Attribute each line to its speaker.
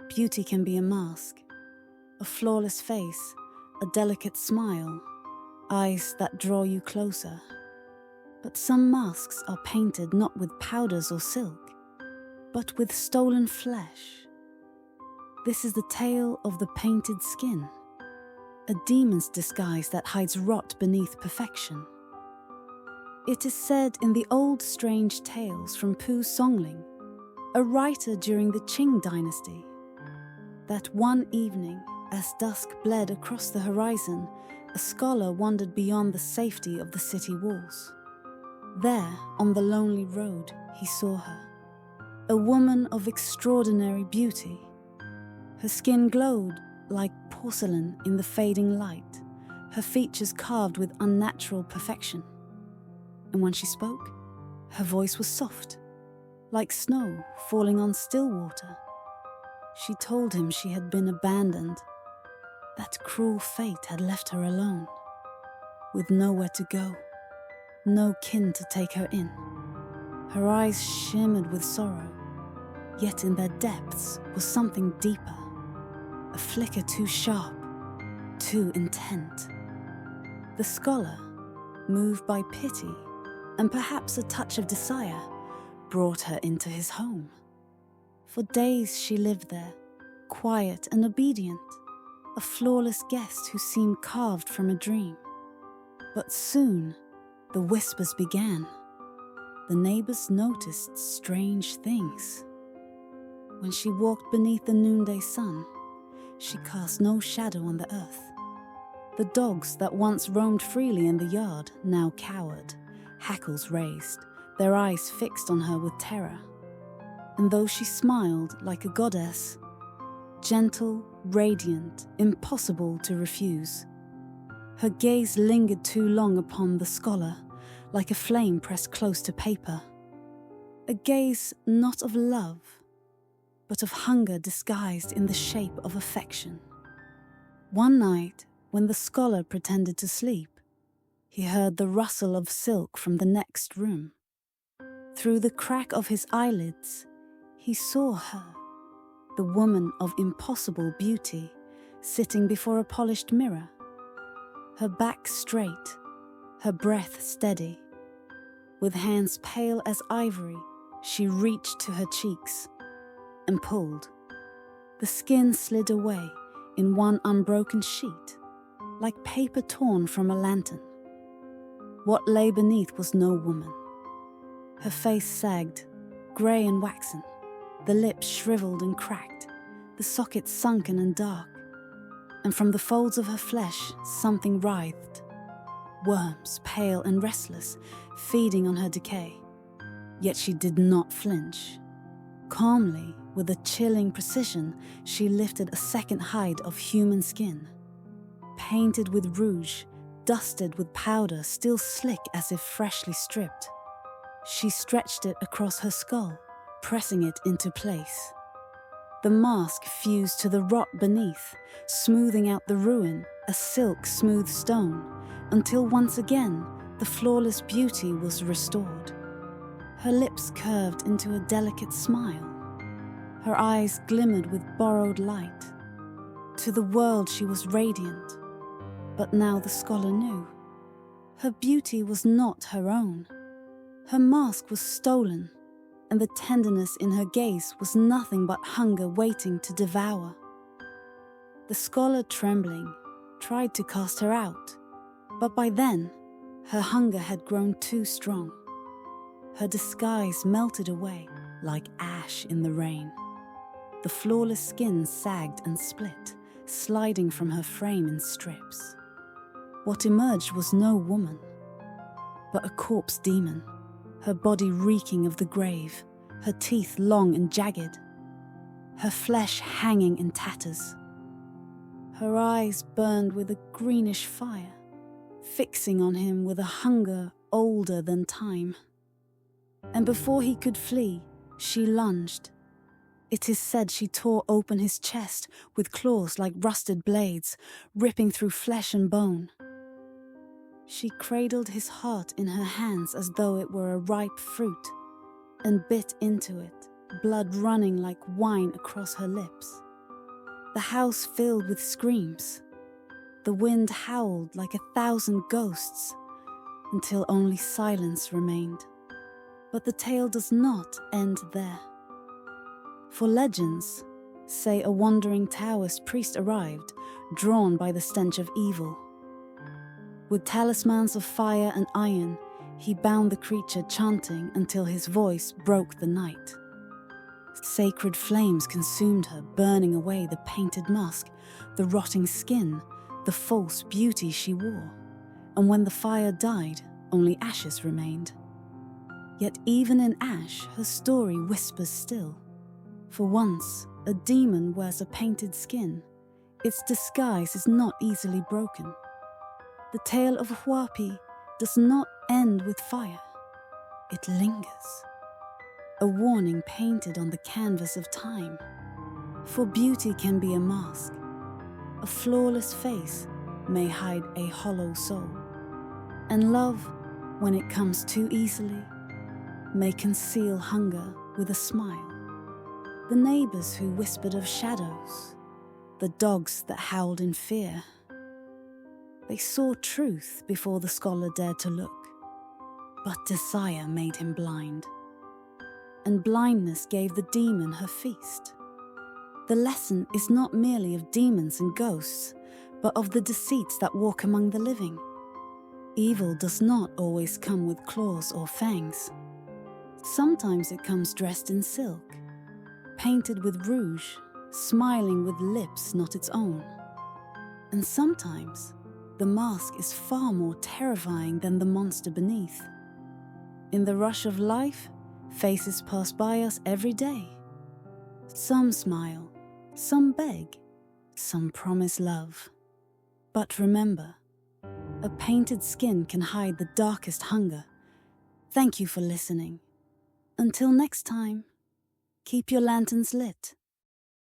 Speaker 1: Beauty can be a mask, a flawless face, a delicate smile, eyes that draw you closer. But some masks are painted not with powders or silk, but with stolen flesh. This is the tale of the painted skin, a demon's disguise that hides rot beneath perfection. It is said in the old strange tales from Songling, a writer during the Qing dynasty, that one evening, as dusk bled across the horizon, a scholar wandered beyond the safety of the city walls. There, on the lonely road, he saw her, a woman of extraordinary beauty. Her skin glowed like porcelain in the fading light, her features carved with unnatural perfection. And when she spoke, her voice was soft, like snow falling on still water. She told him she had been abandoned, that cruel fate had left her alone, with nowhere to go, no kin to take her in. Her eyes shimmered with sorrow, yet in their depths was something deeper, a flicker too sharp, too intent. The scholar, moved by pity and perhaps a touch of desire, brought her into his home. For days she lived there, quiet and obedient, a flawless guest who seemed carved from a dream. But soon, the whispers began. The neighbors noticed strange things. When she walked beneath the noonday sun, she cast no shadow on the earth. The dogs that once roamed freely in the yard now cowered, hackles raised, their eyes fixed on her with terror. And though she smiled like a goddess, gentle, radiant, impossible to refuse, her gaze lingered too long upon the scholar, like a flame pressed close to paper. A gaze not of love, but of hunger disguised in the shape of affection. One night, when the scholar pretended to sleep, he heard the rustle of silk from the next room. Through the crack of his eyelids, he saw her, the woman of impossible beauty, sitting before a polished mirror, her back straight, her breath steady. With hands pale as ivory, she reached to her cheeks and pulled. The skin slid away in one unbroken sheet, like paper torn from a lantern. What lay beneath was no woman. Her face sagged, grey and waxen, the lips shriveled and cracked, the sockets sunken and dark, and from the folds of her flesh something writhed. Worms, pale and restless, feeding on her decay. Yet she did not flinch. Calmly, with a chilling precision, she lifted a second hide of human skin, painted with rouge, dusted with powder, still slick as if freshly stripped. She stretched it across her skull, pressing it into place. The mask fused to the rot beneath, smoothing out the ruin, a silk-smooth stone, until once again the flawless beauty was restored. Her lips curved into a delicate smile. Her eyes glimmered with borrowed light. To the world she was radiant, but now the scholar knew. Her beauty was not her own. Her mask was stolen, and the tenderness in her gaze was nothing but hunger waiting to devour. The scholar, trembling, tried to cast her out, but by then, her hunger had grown too strong. Her disguise melted away like ash in the rain. The flawless skin sagged and split, sliding from her frame in strips. What emerged was no woman, but a corpse demon, her body reeking of the grave, her teeth long and jagged, her flesh hanging in tatters. Her eyes burned with a greenish fire, fixing on him with a hunger older than time. And before he could flee, she lunged. It is said she tore open his chest with claws like rusted blades, ripping through flesh and bone. She cradled his heart in her hands as though it were a ripe fruit, and bit into it, blood running like wine across her lips. The house filled with screams. The wind howled like 1,000 ghosts until only silence remained. But the tale does not end there. For legends say a wandering Taoist priest arrived, drawn by the stench of evil. With talismans of fire and iron, he bound the creature, chanting until his voice broke the night. Sacred flames consumed her, burning away the painted mask, the rotting skin, the false beauty she wore. And when the fire died, only ashes remained. Yet even in ash, her story whispers still. For once, a demon wears a painted skin. Its disguise is not easily broken. The tale of Hua Pi does not end with fire. It lingers. A warning painted on the canvas of time. For beauty can be a mask. A flawless face may hide a hollow soul. And love, when it comes too easily, may conceal hunger with a smile. The neighbors who whispered of shadows, the dogs that howled in fear, they saw truth before the scholar dared to look, but desire made him blind. And blindness gave the demon her feast. The lesson is not merely of demons and ghosts, but of the deceits that walk among the living. Evil does not always come with claws or fangs. Sometimes it comes dressed in silk, painted with rouge, smiling with lips not its own. And sometimes the mask is far more terrifying than the monster beneath. In the rush of life, faces pass by us every day. Some smile, some beg, some promise love. But remember, a painted skin can hide the darkest hunger. Thank you for listening. Until next time, keep your lanterns lit.